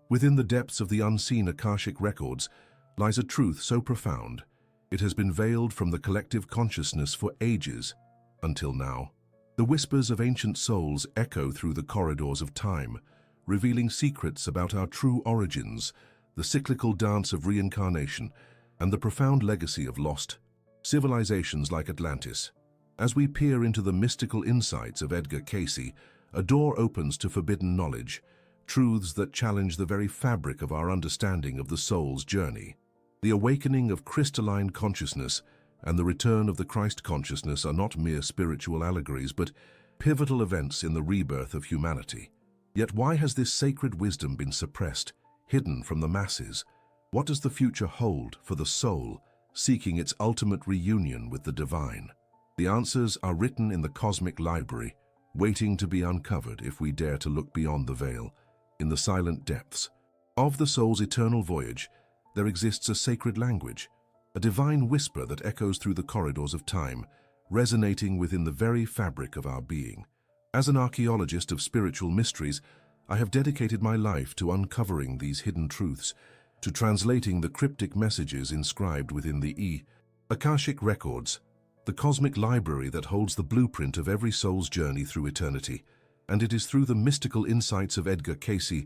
Within the depths of the unseen Akashic records lies a truth so profound, it has been veiled from the collective consciousness for ages, until now. The whispers of ancient souls echo through the corridors of time, revealing secrets about our true origins, the cyclical dance of reincarnation, and the profound legacy of lost civilizations like Atlantis. As we peer into the mystical insights of Cayce, a door opens to forbidden knowledge, truths that challenge the very fabric of our understanding of the soul's journey. The awakening of crystalline consciousness and the return of the Christ consciousness are not mere spiritual allegories, but pivotal events in the rebirth of humanity. Yet why has this sacred wisdom been suppressed, hidden from the masses? What does the future hold for the soul, seeking its ultimate reunion with the divine? The answers are written in the cosmic library, waiting to be uncovered if we dare to look beyond the veil. In the silent depths of the soul's eternal voyage, there exists a sacred language, a divine whisper that echoes through the corridors of time, resonating within the very fabric of our being. As an archaeologist of spiritual mysteries, I have dedicated my life to uncovering these hidden truths, to translating the cryptic messages inscribed within the Akashic records, the cosmic library that holds the blueprint of every soul's journey through eternity. And it is through the mystical insights of Cayce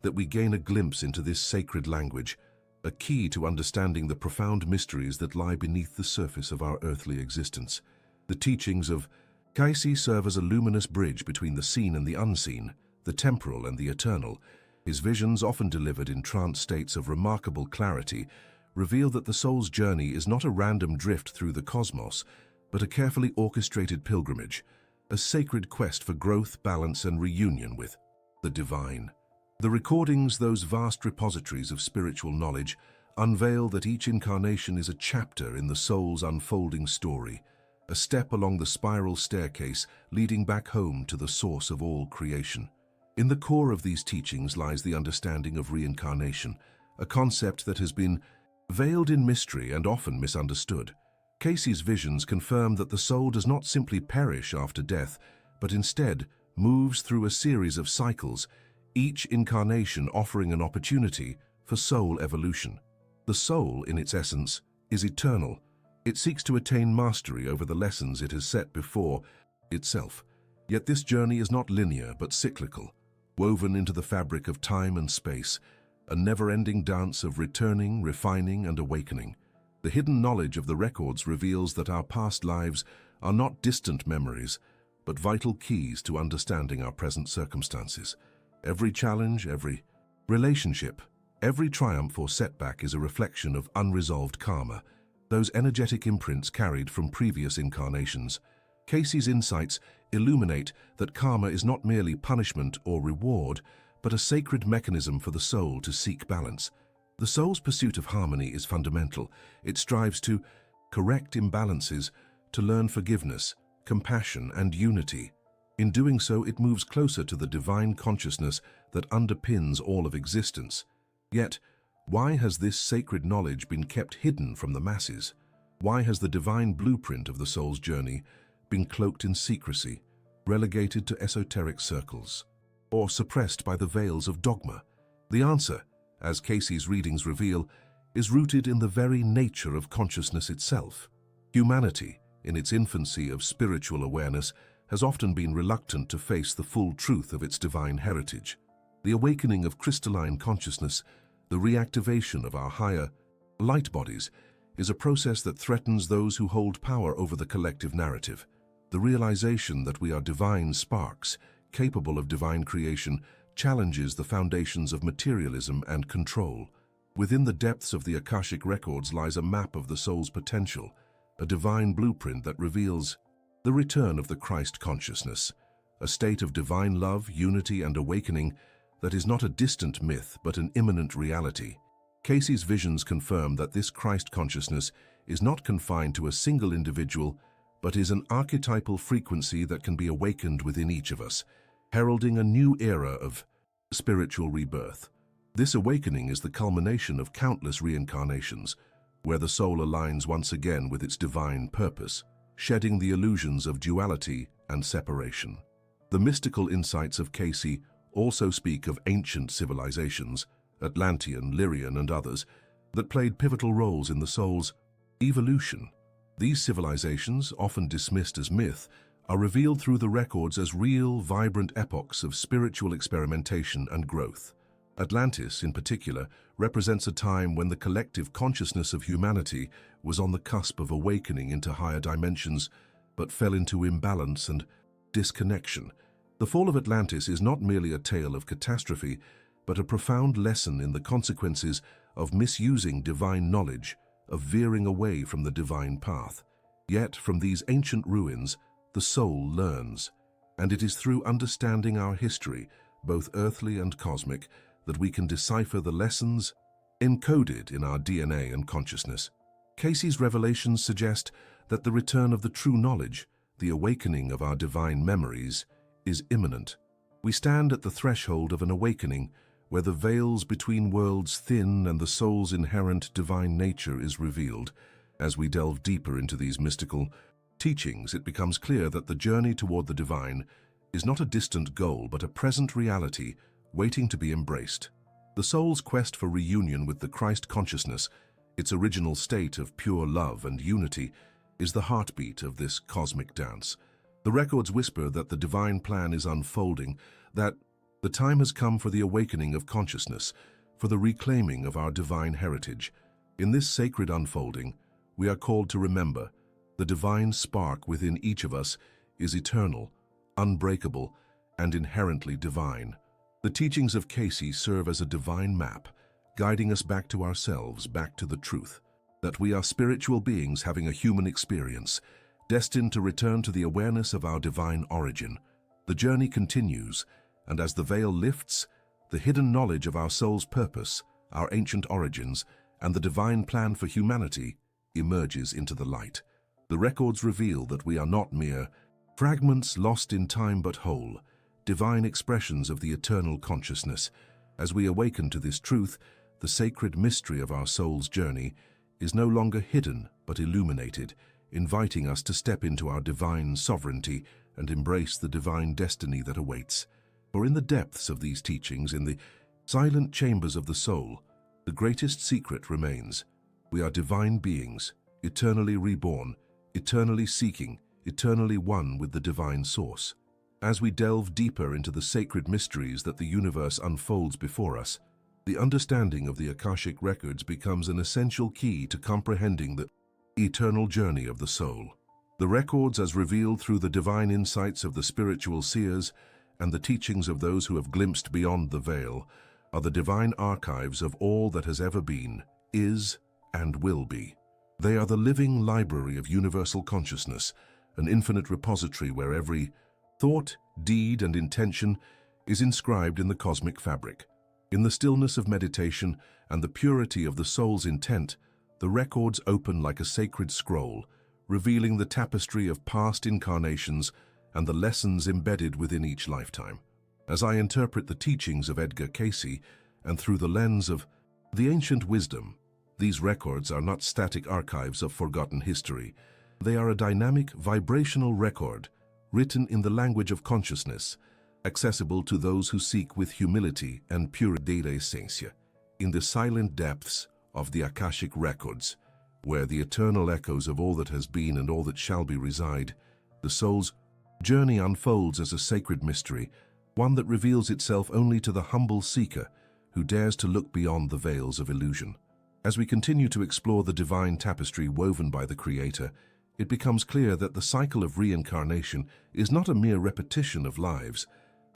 that we gain a glimpse into this sacred language, a key to understanding the profound mysteries that lie beneath the surface of our earthly existence. The teachings of Cayce serve as a luminous bridge between the seen and the unseen, the temporal and the eternal. His visions, often delivered in trance states of remarkable clarity, reveal that the soul's journey is not a random drift through the cosmos, but a carefully orchestrated pilgrimage, a sacred quest for growth, balance, and reunion with the divine. The recordings, those vast repositories of spiritual knowledge, unveil that each incarnation is a chapter in the soul's unfolding story, a step along the spiral staircase leading back home to the source of all creation. In the core of these teachings lies the understanding of reincarnation, a concept that has been veiled in mystery and often misunderstood. Cayce's visions confirm that the soul does not simply perish after death, but instead moves through a series of cycles, each incarnation offering an opportunity for soul evolution. The soul, in its essence, is eternal. It seeks to attain mastery over the lessons it has set before itself. Yet this journey is not linear but cyclical, woven into the fabric of time and space, a never-ending dance of returning, refining, and awakening. The hidden knowledge of the records reveals that our past lives are not distant memories, but vital keys to understanding our present circumstances. Every challenge, every relationship, every triumph or setback is a reflection of unresolved karma, those energetic imprints carried from previous incarnations. Cayce's insights illuminate that karma is not merely punishment or reward, but a sacred mechanism for the soul to seek balance. The soul's pursuit of harmony is fundamental. It strives to correct imbalances, to learn forgiveness, compassion, and unity. In doing so, it moves closer to the divine consciousness that underpins all of existence. Yet, why has this sacred knowledge been kept hidden from the masses? Why has the divine blueprint of the soul's journey been cloaked in secrecy, relegated to esoteric circles, or suppressed by the veils of dogma? The answer, as Cayce's readings reveal, is rooted in the very nature of consciousness itself. Humanity, in its infancy of spiritual awareness, has often been reluctant to face the full truth of its divine heritage. The awakening of crystalline consciousness, the reactivation of our higher light bodies, is a process that threatens those who hold power over the collective narrative. The realization that we are divine sparks, capable of divine creation, challenges the foundations of materialism and control. Within the depths of the Akashic records lies a map of the soul's potential, a divine blueprint that reveals the return of the Christ consciousness, a state of divine love, unity, and awakening that is not a distant myth but an imminent reality. Cayce's visions confirm that this Christ consciousness is not confined to a single individual, but is an archetypal frequency that can be awakened within each of us, heralding a new era of spiritual rebirth. This awakening is the culmination of countless reincarnations, where the soul aligns once again with its divine purpose, shedding the illusions of duality and separation. The mystical insights of Cayce also speak of ancient civilizations, Atlantean, Lyrian, and others, that played pivotal roles in the soul's evolution. These civilizations, often dismissed as myth, are revealed through the records as real, vibrant epochs of spiritual experimentation and growth. Atlantis, in particular, represents a time when the collective consciousness of humanity was on the cusp of awakening into higher dimensions, but fell into imbalance and disconnection. The fall of Atlantis is not merely a tale of catastrophe, but a profound lesson in the consequences of misusing divine knowledge, of veering away from the divine path. Yet, from these ancient ruins, the soul learns, and it is through understanding our history, both earthly and cosmic, that we can decipher the lessons encoded in our DNA and consciousness. Cayce's revelations suggest that the return of the true knowledge, the awakening of our divine memories, is imminent. We stand at the threshold of an awakening where the veils between worlds thin and the soul's inherent divine nature is revealed. As we delve deeper into these mystical teachings, it becomes clear that the journey toward the divine is not a distant goal but a present reality waiting to be embraced. The soul's quest for reunion with the Christ consciousness, its original state of pure love and unity, is the heartbeat of this cosmic dance. The records whisper that the divine plan is unfolding, that the time has come for the awakening of consciousness, for the reclaiming of our divine heritage. In this sacred unfolding, we are called to remember the divine spark within each of us is eternal, unbreakable, and inherently divine. The teachings of Cayce serve as a divine map, guiding us back to ourselves, back to the truth, that we are spiritual beings having a human experience, destined to return to the awareness of our divine origin. The journey continues, and as the veil lifts, the hidden knowledge of our soul's purpose, our ancient origins, and the divine plan for humanity emerges into the light. The records reveal that we are not mere fragments lost in time but whole, divine expressions of the eternal consciousness. As we awaken to this truth, the sacred mystery of our soul's journey is no longer hidden but illuminated, inviting us to step into our divine sovereignty and embrace the divine destiny that awaits. For in the depths of these teachings, in the silent chambers of the soul, the greatest secret remains. We are divine beings, eternally reborn, eternally seeking, eternally one with the divine source. As we delve deeper into the sacred mysteries that the universe unfolds before us, the understanding of the Akashic records becomes an essential key to comprehending the eternal journey of the soul. The records, as revealed through the divine insights of the spiritual seers and the teachings of those who have glimpsed beyond the veil, are the divine archives of all that has ever been, is, and will be. They are the living library of universal consciousness, an infinite repository where every thought, deed, and intention is inscribed in the cosmic fabric. In the stillness of meditation and the purity of the soul's intent, the records open like a sacred scroll, revealing the tapestry of past incarnations and the lessons embedded within each lifetime. As I interpret the teachings of Edgar Cayce, and through the lens of the ancient wisdom, these records are not static archives of forgotten history. They are a dynamic, vibrational record, written in the language of consciousness, accessible to those who seek with humility and pure essência. In the silent depths of the Akashic records, where the eternal echoes of all that has been and all that shall be reside, the soul's journey unfolds as a sacred mystery, one that reveals itself only to the humble seeker who dares to look beyond the veils of illusion. As we continue to explore the divine tapestry woven by the Creator, it becomes clear that the cycle of reincarnation is not a mere repetition of lives,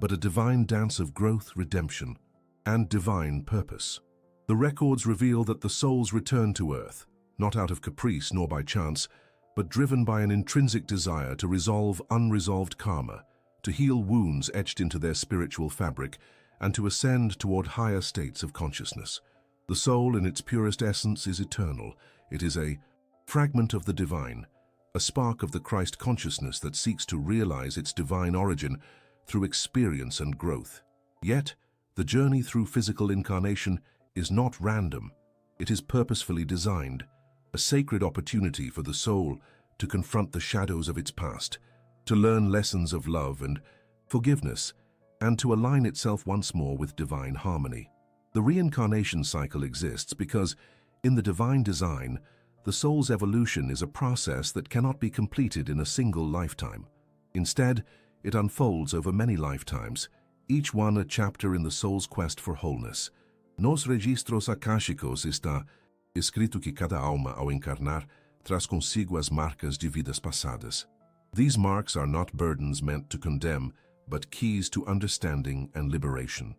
but a divine dance of growth, redemption, and divine purpose. The records reveal that the souls return to Earth, not out of caprice nor by chance, but driven by an intrinsic desire to resolve unresolved karma, to heal wounds etched into their spiritual fabric, and to ascend toward higher states of consciousness. The soul in its purest essence is eternal. It is a fragment of the divine, a spark of the Christ consciousness that seeks to realize its divine origin through experience and growth. Yet, the journey through physical incarnation is not random. It is purposefully designed, a sacred opportunity for the soul to confront the shadows of its past, to learn lessons of love and forgiveness, and to align itself once more with divine harmony. The reincarnation cycle exists because, in the divine design, the soul's evolution is a process that cannot be completed in a single lifetime. Instead, it unfolds over many lifetimes, each one a chapter in the soul's quest for wholeness. Nos registros akáshicos está escrito que cada alma ao encarnar traz consigo as marcas de vidas passadas. These marks are not burdens meant to condemn, but keys to understanding and liberation.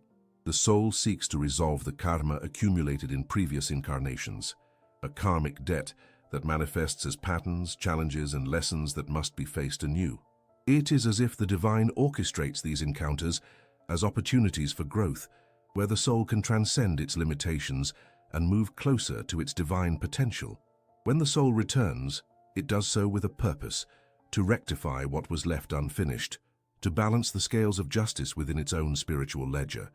The soul seeks to resolve the karma accumulated in previous incarnations, a karmic debt that manifests as patterns, challenges, and lessons that must be faced anew. It is as if the divine orchestrates these encounters as opportunities for growth, where the soul can transcend its limitations and move closer to its divine potential. When the soul returns, it does so with a purpose, to rectify what was left unfinished, to balance the scales of justice within its own spiritual ledger,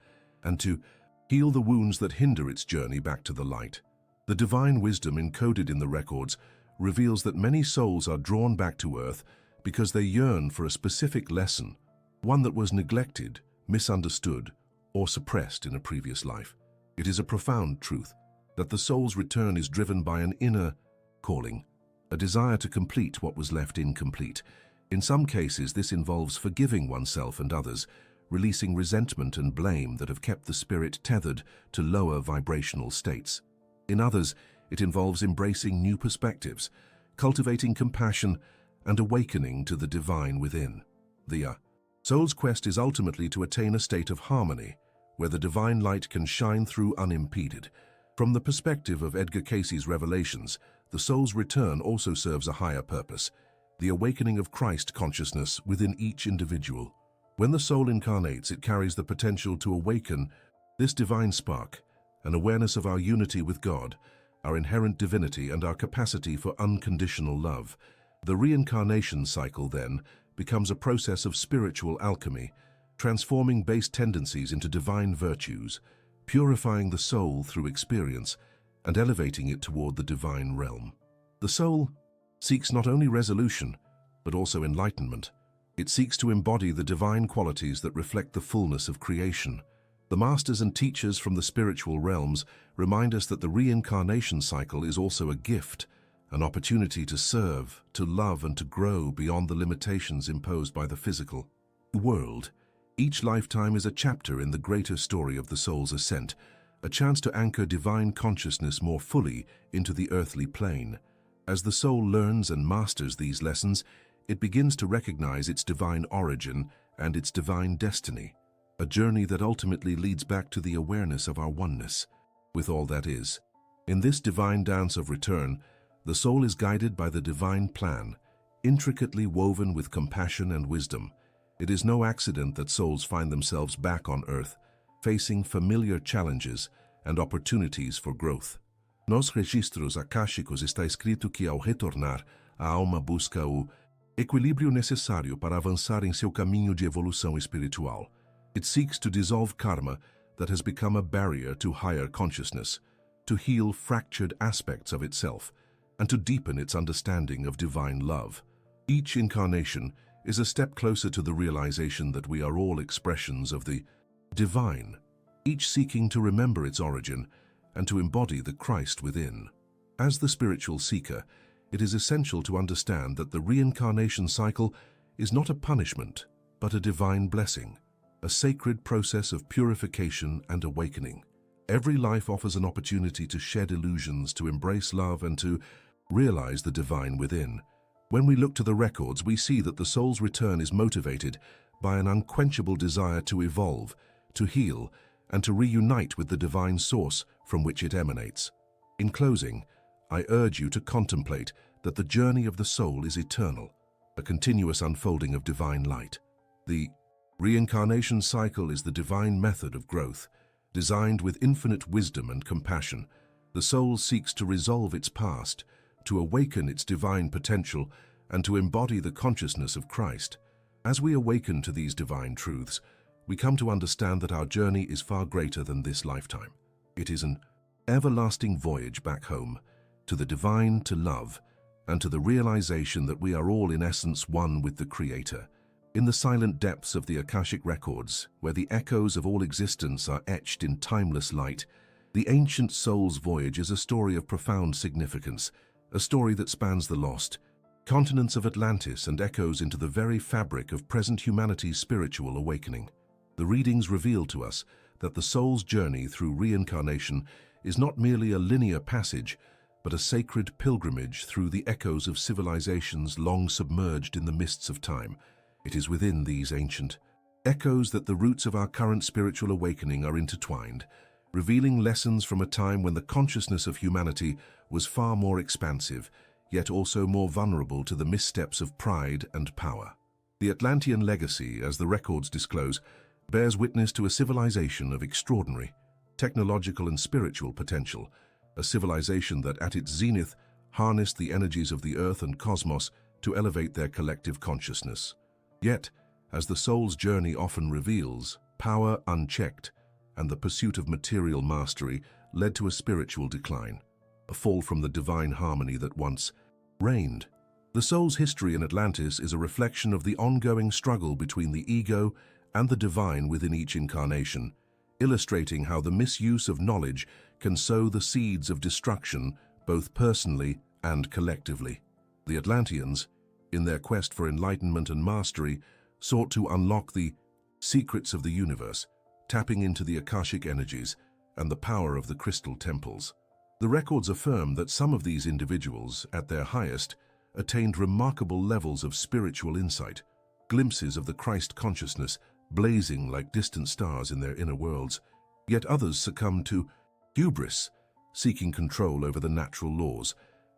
and to heal the wounds that hinder its journey back to the light. The divine wisdom encoded in the records reveals that many souls are drawn back to earth because they yearn for a specific lesson, one that was neglected, misunderstood, or suppressed in a previous life. It is a profound truth that the soul's return is driven by an inner calling, a desire to complete what was left incomplete. In some cases, this involves forgiving oneself and others, releasing resentment and blame that have kept the spirit tethered to lower vibrational states. In others, it involves embracing new perspectives, cultivating compassion, and awakening to the divine within. The soul's quest is ultimately to attain a state of harmony, where the divine light can shine through unimpeded. From the perspective of Edgar Cayce's revelations, the soul's return also serves a higher purpose, the awakening of Christ consciousness within each individual. When the soul incarnates, it carries the potential to awaken this divine spark, an awareness of our unity with God, our inherent divinity, and our capacity for unconditional love. The reincarnation cycle, then, becomes a process of spiritual alchemy, transforming base tendencies into divine virtues, purifying the soul through experience, and elevating it toward the divine realm. The soul seeks not only resolution, but also enlightenment. It seeks to embody the divine qualities that reflect the fullness of creation. The masters and teachers from the spiritual realms remind us that the reincarnation cycle is also a gift, an opportunity to serve, to love, and to grow beyond the limitations imposed by the physical world. Each lifetime is a chapter in the greater story of the soul's ascent, a chance to anchor divine consciousness more fully into the earthly plane. As the soul learns and masters these lessons, it begins to recognize its divine origin and its divine destiny, a journey that ultimately leads back to the awareness of our oneness with all that is. In this divine dance of return, the soul is guided by the divine plan, intricately woven with compassion and wisdom. It is no accident that souls find themselves back on earth, facing familiar challenges and opportunities for growth. Nos registros akáshicos está escrito que ao retornar, a alma busca o equilíbrio necessário para avançar em seu caminho de evolução espiritual. It seeks to dissolve karma that has become a barrier to higher consciousness, to heal fractured aspects of itself, and to deepen its understanding of divine love. Each incarnation is a step closer to the realization that we are all expressions of the divine, each seeking to remember its origin and to embody the Christ within. As the spiritual seeker, it is essential to understand that the reincarnation cycle is not a punishment, but a divine blessing, a sacred process of purification and awakening. Every life offers an opportunity to shed illusions, to embrace love, and to realize the divine within. When we look to the records, we see that the soul's return is motivated by an unquenchable desire to evolve, to heal, and to reunite with the divine source from which it emanates. In closing, I urge you to contemplate that the journey of the soul is eternal, a continuous unfolding of divine light. The reincarnation cycle is the divine method of growth, designed with infinite wisdom and compassion. The soul seeks to resolve its past, to awaken its divine potential, and to embody the consciousness of Christ. As we awaken to these divine truths, we come to understand that our journey is far greater than this lifetime. It is an everlasting voyage back home, to the divine, to love, and to the realization that we are all in essence one with the Creator. In the silent depths of the Akashic records, where the echoes of all existence are etched in timeless light, the ancient soul's voyage is a story of profound significance, a story that spans the lost continents of Atlantis and echoes into the very fabric of present humanity's spiritual awakening. The readings reveal to us that the soul's journey through reincarnation is not merely a linear passage, but a sacred pilgrimage through the echoes of civilizations long submerged in the mists of time. It is within these ancient echoes that the roots of our current spiritual awakening are intertwined, revealing lessons from a time when the consciousness of humanity was far more expansive, yet also more vulnerable to the missteps of pride and power. The Atlantean legacy, as the records disclose, bears witness to a civilization of extraordinary technological and spiritual potential, a civilization that at its zenith harnessed the energies of the earth and cosmos to elevate their collective consciousness. Yet, as the soul's journey often reveals, power unchecked and the pursuit of material mastery led to a spiritual decline, a fall from the divine harmony that once reigned. The soul's history in Atlantis is a reflection of the ongoing struggle between the ego and the divine within each incarnation, illustrating how the misuse of knowledge can sow the seeds of destruction both personally and collectively. The Atlanteans, in their quest for enlightenment and mastery, sought to unlock the secrets of the universe, tapping into the Akashic energies and the power of the crystal temples. The records affirm that some of these individuals, at their highest, attained remarkable levels of spiritual insight, glimpses of the Christ consciousness blazing like distant stars in their inner worlds, yet others succumbed to hubris, seeking control over the natural laws,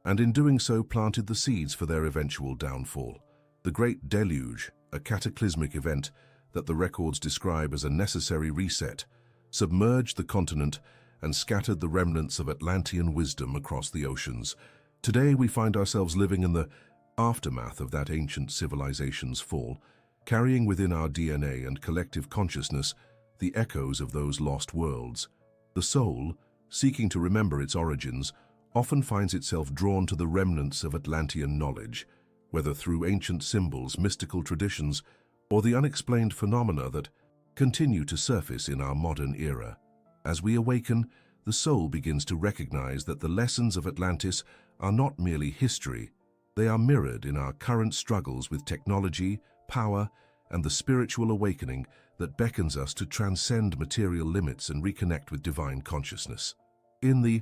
and in doing so planted the seeds for their eventual downfall. The Great Deluge, a cataclysmic event that the records describe as a necessary reset, submerged the continent and scattered the remnants of Atlantean wisdom across the oceans. Today we find ourselves living in the aftermath of that ancient civilization's fall, carrying within our DNA and collective consciousness the echoes of those lost worlds. The soul, seeking to remember its origins, often finds itself drawn to the remnants of Atlantean knowledge, whether through ancient symbols, mystical traditions, or the unexplained phenomena that continue to surface in our modern era. As we awaken, the soul begins to recognize that the lessons of Atlantis are not merely history, they are mirrored in our current struggles with technology, power, and the spiritual awakening that beckons us to transcend material limits and reconnect with divine consciousness. In the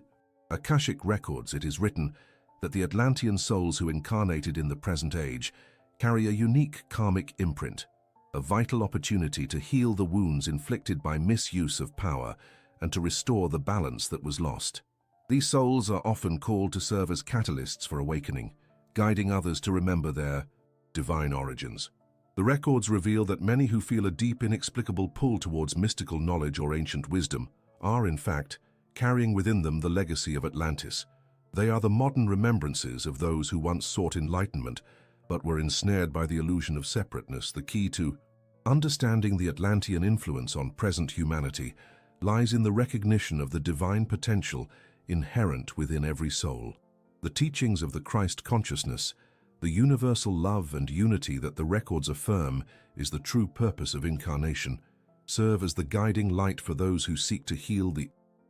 Akashic records, it is written that the Atlantean souls who incarnated in the present age carry a unique karmic imprint, a vital opportunity to heal the wounds inflicted by misuse of power and to restore the balance that was lost. These souls are often called to serve as catalysts for awakening, guiding others to remember their divine origins. The records reveal that many who feel a deep, inexplicable pull towards mystical knowledge or ancient wisdom are, in fact, carrying within them the legacy of Atlantis. They are the modern remembrances of those who once sought enlightenment but were ensnared by the illusion of separateness. The key to understanding the Atlantean influence on present humanity lies in the recognition of the divine potential inherent within every soul. The teachings of the Christ consciousness, the universal love and unity that the records affirm is the true purpose of incarnation, serve as the guiding light for those who seek to heal the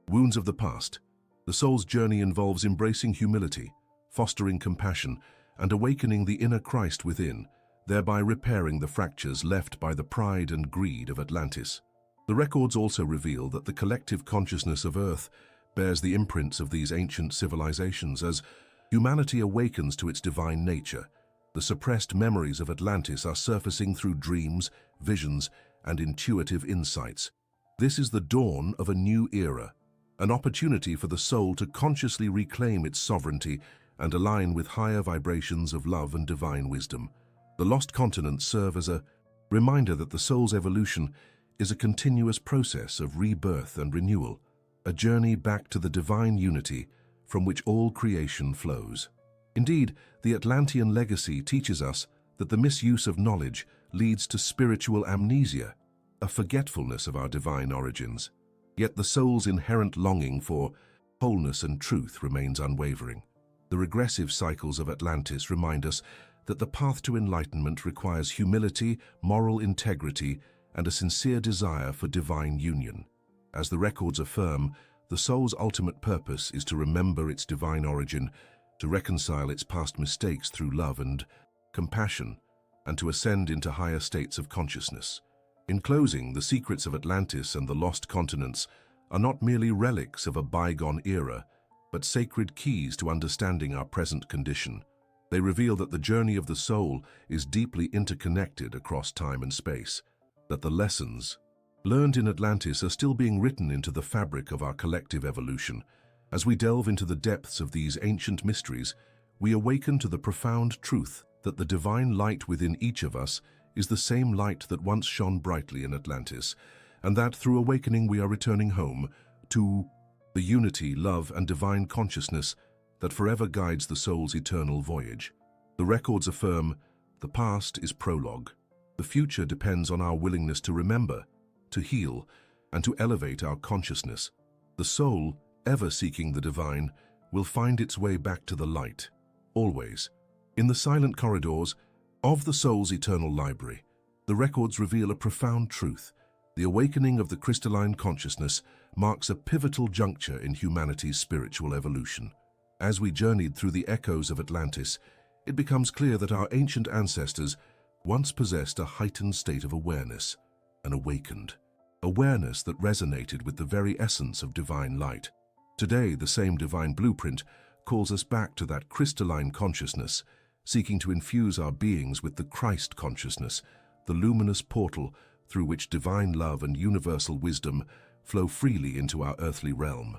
wounds of the past. The soul's journey involves embracing humility, fostering compassion, and awakening the inner Christ within, thereby repairing the fractures left by the pride and greed of Atlantis. The records also reveal that the collective consciousness of Earth bears the imprints of these ancient civilizations. As humanity awakens to its divine nature, the suppressed memories of Atlantis are surfacing through dreams, visions, and intuitive insights. This is the dawn of a new era, an opportunity for the soul to consciously reclaim its sovereignty and align with higher vibrations of love and divine wisdom. The lost continents serve as a reminder that the soul's evolution is a continuous process of rebirth and renewal, a journey back to the divine unity from which all creation flows. Indeed, the Atlantean legacy teaches us that the misuse of knowledge leads to spiritual amnesia, a forgetfulness of our divine origins. Yet the soul's inherent longing for wholeness and truth remains unwavering. The regressive cycles of Atlantis remind us that the path to enlightenment requires humility, moral integrity, and a sincere desire for divine union. As the records affirm, the soul's ultimate purpose is to remember its divine origin, to reconcile its past mistakes through love and compassion, and to ascend into higher states of consciousness. In closing, the secrets of Atlantis and the lost continents are not merely relics of a bygone era, but sacred keys to understanding our present condition. They reveal that the journey of the soul is deeply interconnected across time and space, that the lessons learned in Atlantis are still being written into the fabric of our collective evolution. As we delve into the depths of these ancient mysteries, we awaken to the profound truth that the divine light within each of us is the same light that once shone brightly in Atlantis, and that through awakening we are returning home to the unity, love, and divine consciousness that forever guides the soul's eternal voyage. The records affirm, the past is prologue. The future depends on our willingness to remember, to heal, and to elevate our consciousness. The soul, ever seeking the divine, will find its way back to the light, always. In the silent corridors of the soul's eternal library, the records reveal a profound truth. The awakening of the crystalline consciousness marks a pivotal juncture in humanity's spiritual evolution. As we journeyed through the echoes of Atlantis, it becomes clear that our ancient ancestors once possessed a heightened state of awareness, an awakened awareness that resonated with the very essence of divine light. Today, the same divine blueprint calls us back to that crystalline consciousness, seeking to infuse our beings with the Christ consciousness, the luminous portal through which divine love and universal wisdom flow freely into our earthly realm.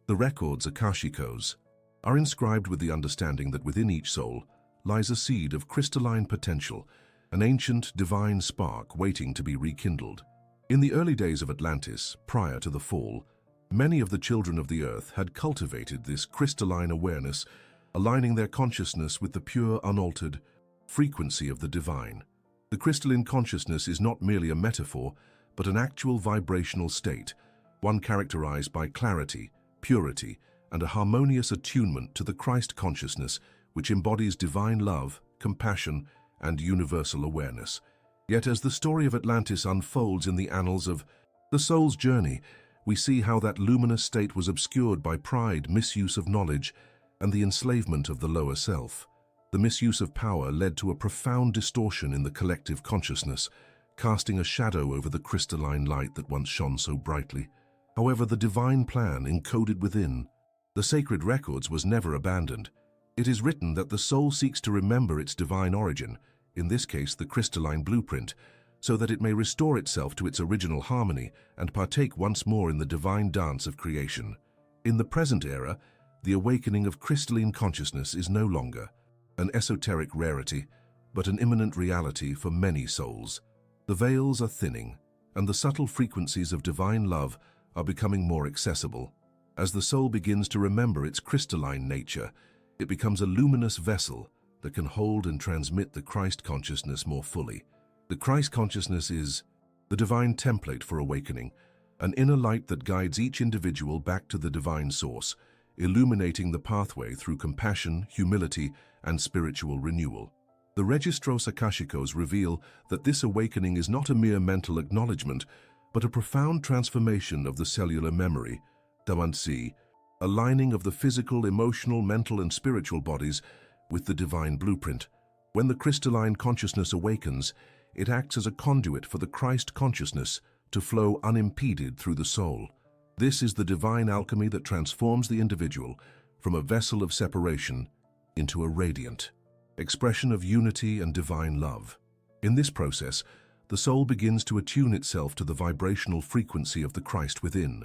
The records, akashicos, are inscribed with the understanding that within each soul lies a seed of crystalline potential, an ancient divine spark waiting to be rekindled. In the early days of Atlantis, prior to the fall, many of the children of the earth had cultivated this crystalline awareness, aligning their consciousness with the pure, unaltered frequency of the divine. The crystalline consciousness is not merely a metaphor, but an actual vibrational state, one characterized by clarity, purity, and a harmonious attunement to the Christ consciousness, which embodies divine love, compassion, and universal awareness. Yet as the story of Atlantis unfolds in the annals of the soul's journey, we see how that luminous state was obscured by pride, misuse of knowledge, and the enslavement of the lower self. The misuse of power led to a profound distortion in the collective consciousness, casting a shadow over the crystalline light that once shone so brightly. However, the divine plan encoded within the sacred records was never abandoned. It is written that the soul seeks to remember its divine origin, in this case the crystalline blueprint, so that it may restore itself to its original harmony and partake once more in the divine dance of creation. In the present era, the awakening of crystalline consciousness is no longer an esoteric rarity, but an imminent reality for many souls. The veils are thinning, and the subtle frequencies of divine love are becoming more accessible. As the soul begins to remember its crystalline nature, it becomes a luminous vessel that can hold and transmit the Christ consciousness more fully. The Christ consciousness is the divine template for awakening, an inner light that guides each individual back to the divine source, illuminating the pathway through compassion, humility, and spiritual renewal. The Registros Akashicos reveal that this awakening is not a mere mental acknowledgement, but a profound transformation of the cellular memory, Damansi, aligning of the physical, emotional, mental, and spiritual bodies with the divine blueprint. When the crystalline consciousness awakens, it acts as a conduit for the Christ consciousness to flow unimpeded through the soul. This is the divine alchemy that transforms the individual from a vessel of separation into a radiant expression of unity and divine love. In this process, the soul begins to attune itself to the vibrational frequency of the Christ within,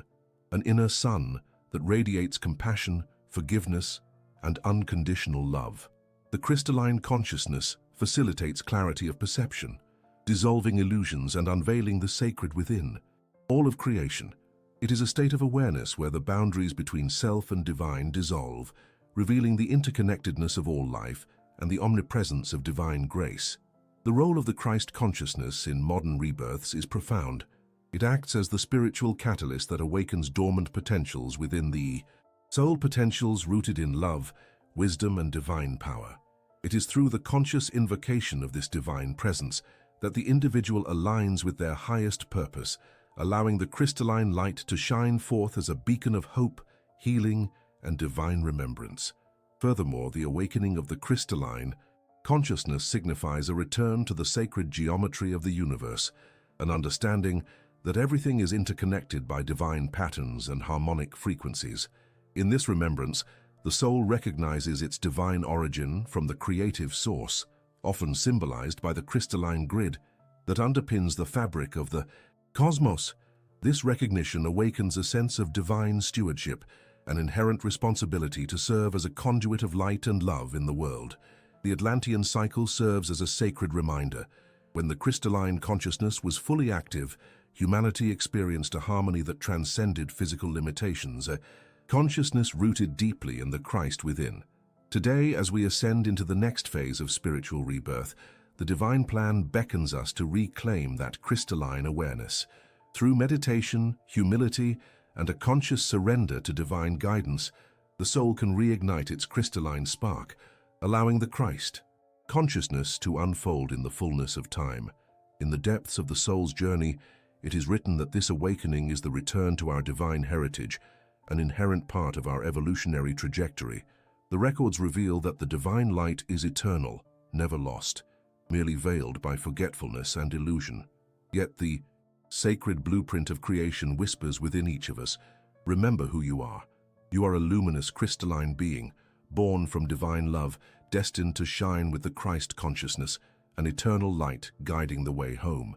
an inner sun that radiates compassion, forgiveness, and unconditional love. The crystalline consciousness facilitates clarity of perception, dissolving illusions and unveiling the sacred within. All of creation. It is a state of awareness where the boundaries between self and divine dissolve, revealing the interconnectedness of all life and the omnipresence of divine grace. The role of the Christ consciousness in modern rebirths is profound. It acts as the spiritual catalyst that awakens dormant potentials within the soul, potentials rooted in love, wisdom, and divine power. It is through the conscious invocation of this divine presence that the individual aligns with their highest purpose, allowing the crystalline light to shine forth as a beacon of hope, healing, and divine remembrance. Furthermore, the awakening of the crystalline consciousness signifies a return to the sacred geometry of the universe, an understanding that everything is interconnected by divine patterns and harmonic frequencies. In this remembrance, the soul recognizes its divine origin from the creative source, often symbolized by the crystalline grid that underpins the fabric of the cosmos. This recognition awakens a sense of divine stewardship, an inherent responsibility to serve as a conduit of light and love in the world. The Atlantean cycle serves as a sacred reminder. When the crystalline consciousness was fully active, humanity experienced a harmony that transcended physical limitations, a consciousness rooted deeply in the Christ within. Today, as we ascend into the next phase of spiritual rebirth, the divine plan beckons us to reclaim that crystalline awareness. Through meditation, humility, and a conscious surrender to divine guidance, the soul can reignite its crystalline spark, allowing the Christ consciousness to unfold in the fullness of time. In the depths of the soul's journey, it is written that this awakening is the return to our divine heritage, an inherent part of our evolutionary trajectory. The records reveal that the divine light is eternal, never lost, merely veiled by forgetfulness and illusion. Yet the sacred blueprint of creation whispers within each of us, remember who you are. You are a luminous crystalline being, born from divine love, destined to shine with the Christ consciousness, an eternal light guiding the way home.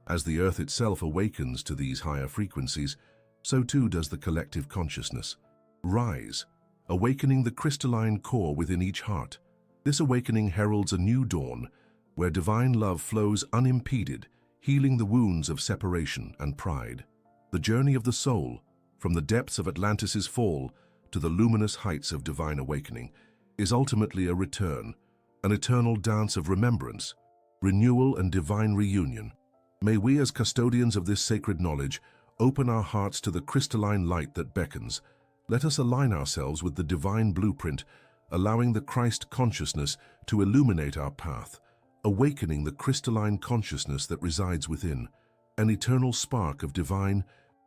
As the earth itself awakens to these higher frequencies, so too does the collective consciousness rise, awakening the crystalline core within each heart. This awakening heralds a new dawn, where divine love flows unimpeded, healing the wounds of separation and pride. The journey of the soul, from the depths of Atlantis's fall to the luminous heights of divine awakening, is ultimately a return, an eternal dance of remembrance, renewal, and divine reunion. May we, as custodians of this sacred knowledge, open our hearts to the crystalline light that beckons. Let us align ourselves with the divine blueprint, allowing the Christ consciousness to illuminate our path, awakening the crystalline consciousness that resides within, an eternal spark of divine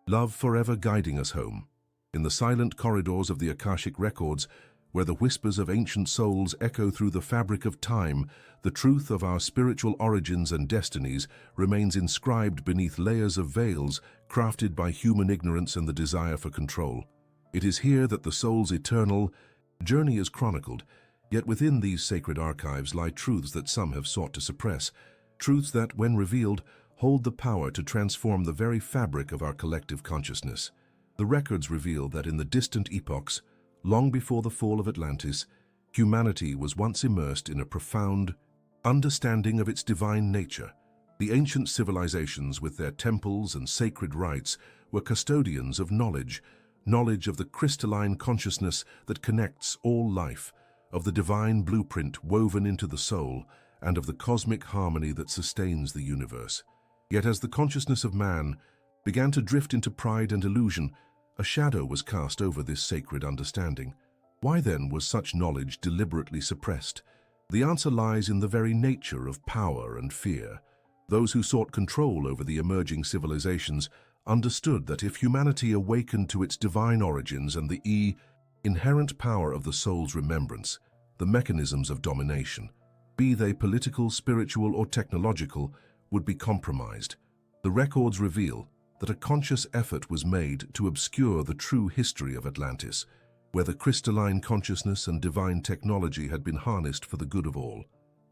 love forever guiding us home. In the silent corridors of the Akashic records, where the whispers of ancient souls echo through the fabric of time, the truth of our spiritual origins and destinies remains inscribed beneath layers of veils crafted by human ignorance and the desire for control. It is here that the soul's eternal journey is chronicled, yet within these sacred archives lie truths that some have sought to suppress, truths that, when revealed, hold the power to transform the very fabric of our collective consciousness. The records reveal that in the distant epochs, long before the fall of Atlantis, humanity was once immersed in a profound understanding of its divine nature. The ancient civilizations, with their temples and sacred rites, were custodians of knowledge of the crystalline consciousness that connects all life, of the divine blueprint woven into the soul, and of the cosmic harmony that sustains the universe. Yet as the consciousness of man began to drift into pride and illusion, a shadow was cast over this sacred understanding. Why then was such knowledge deliberately suppressed? The answer lies in the very nature of power and fear. Those who sought control over the emerging civilizations understood that if humanity awakened to its divine origins and the inherent power of the soul's remembrance, the mechanisms of domination, be they political, spiritual, or technological, would be compromised. The records reveal that a conscious effort was made to obscure the true history of Atlantis, where the crystalline consciousness and divine technology had been harnessed for the good of all.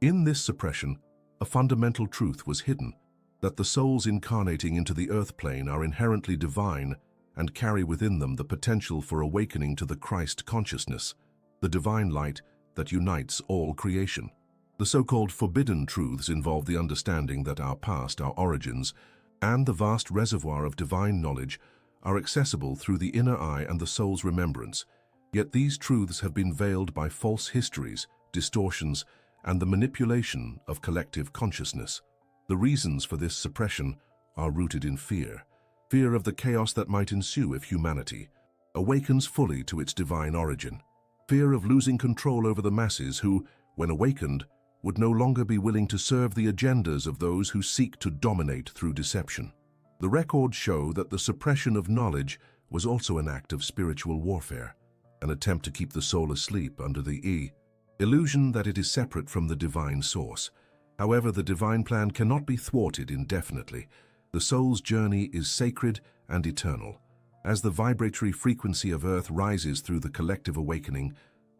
In this suppression, a fundamental truth was hidden, that the souls incarnating into the earth plane are inherently divine and carry within them the potential for awakening to the Christ consciousness, the divine light that unites all creation. The so-called forbidden truths involve the understanding that our past, our origins, and the vast reservoir of divine knowledge are accessible through the inner eye and the soul's remembrance. Yet these truths have been veiled by false histories, distortions, and the manipulation of collective consciousness. The reasons for this suppression are rooted in fear. Fear of the chaos that might ensue if humanity awakens fully to its divine origin. Fear of losing control over the masses who, when awakened, would no longer be willing to serve the agendas of those who seek to dominate through deception. The records show that the suppression of knowledge was also an act of spiritual warfare, an attempt to keep the soul asleep under the illusion that it is separate from the divine source. However, the divine plan cannot be thwarted indefinitely. The soul's journey is sacred and eternal. As the vibratory frequency of Earth rises through the collective awakening,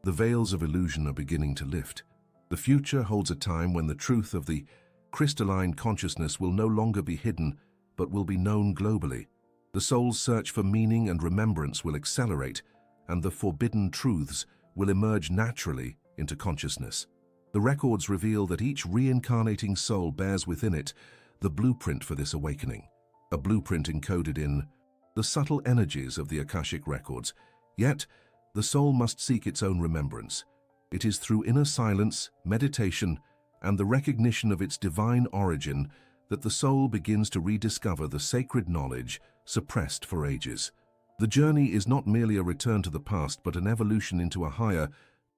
the veils of illusion are beginning to lift. The future holds a time when the truth of the crystalline consciousness will no longer be hidden, but will be known globally. The soul's search for meaning and remembrance will accelerate, and the forbidden truths will emerge naturally into consciousness. The records reveal that each reincarnating soul bears within it the blueprint for this awakening, a blueprint encoded in the subtle energies of the Akashic records. Yet, the soul must seek its own remembrance. It is through inner silence, meditation, and the recognition of its divine origin that the soul begins to rediscover the sacred knowledge suppressed for ages. The journey is not merely a return to the past, but an evolution into a higher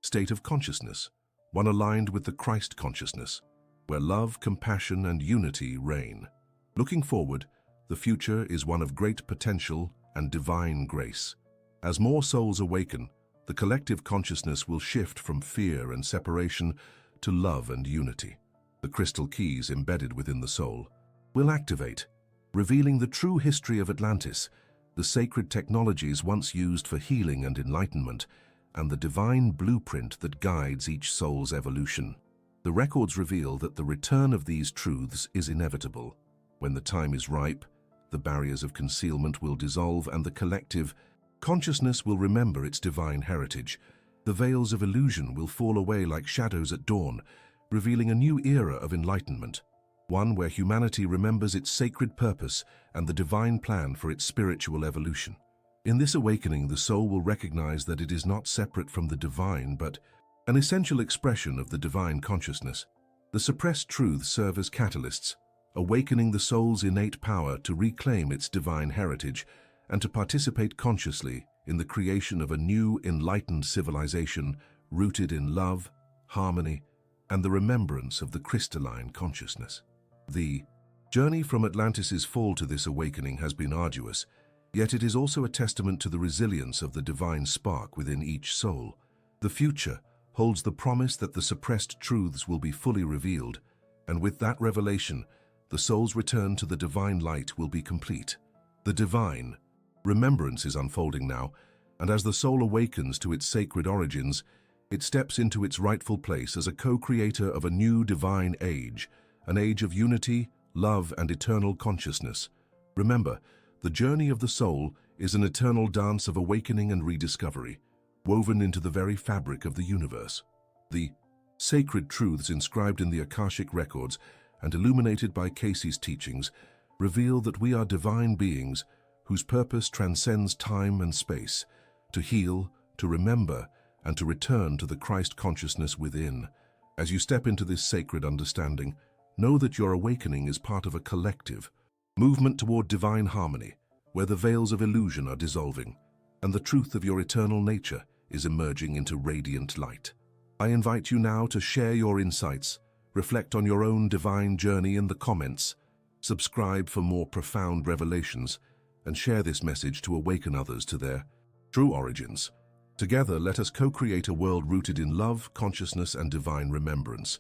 state of consciousness, one aligned with the Christ consciousness, where love, compassion, and unity reign. Looking forward, the future is one of great potential and divine grace. As more souls awaken, the collective consciousness will shift from fear and separation to love and unity. The crystal keys embedded within the soul will activate, revealing the true history of Atlantis, the sacred technologies once used for healing and enlightenment, and the divine blueprint that guides each soul's evolution. The records reveal that the return of these truths is inevitable. When the time is ripe, the barriers of concealment will dissolve and the collective consciousness will remember its divine heritage. The veils of illusion will fall away like shadows at dawn, revealing a new era of enlightenment, one where humanity remembers its sacred purpose and the divine plan for its spiritual evolution. In this awakening, the soul will recognize that it is not separate from the divine, but an essential expression of the divine consciousness. The suppressed truths serve as catalysts, awakening the soul's innate power to reclaim its divine heritage and to participate consciously in the creation of a new, enlightened civilization rooted in love, harmony, and the remembrance of the crystalline consciousness. The journey from Atlantis's fall to this awakening has been arduous, yet it is also a testament to the resilience of the divine spark within each soul. The future holds the promise that the suppressed truths will be fully revealed, and with that revelation, the soul's return to the divine light will be complete. The divine remembrance is unfolding now, and as the soul awakens to its sacred origins, it steps into its rightful place as a co-creator of a new divine age, an age of unity, love, and eternal consciousness. Remember, the journey of the soul is an eternal dance of awakening and rediscovery, woven into the very fabric of the universe. The sacred truths inscribed in the Akashic records and illuminated by Cayce's teachings reveal that we are divine beings whose purpose transcends time and space, to heal, to remember, and to return to the Christ consciousness within. As you step into this sacred understanding, know that your awakening is part of a collective movement toward divine harmony, where the veils of illusion are dissolving, and the truth of your eternal nature is emerging into radiant light. I invite you now to share your insights, reflect on your own divine journey in the comments, subscribe for more profound revelations, and share this message to awaken others to their true origins. Together, let us co-create a world rooted in love, consciousness, and divine remembrance.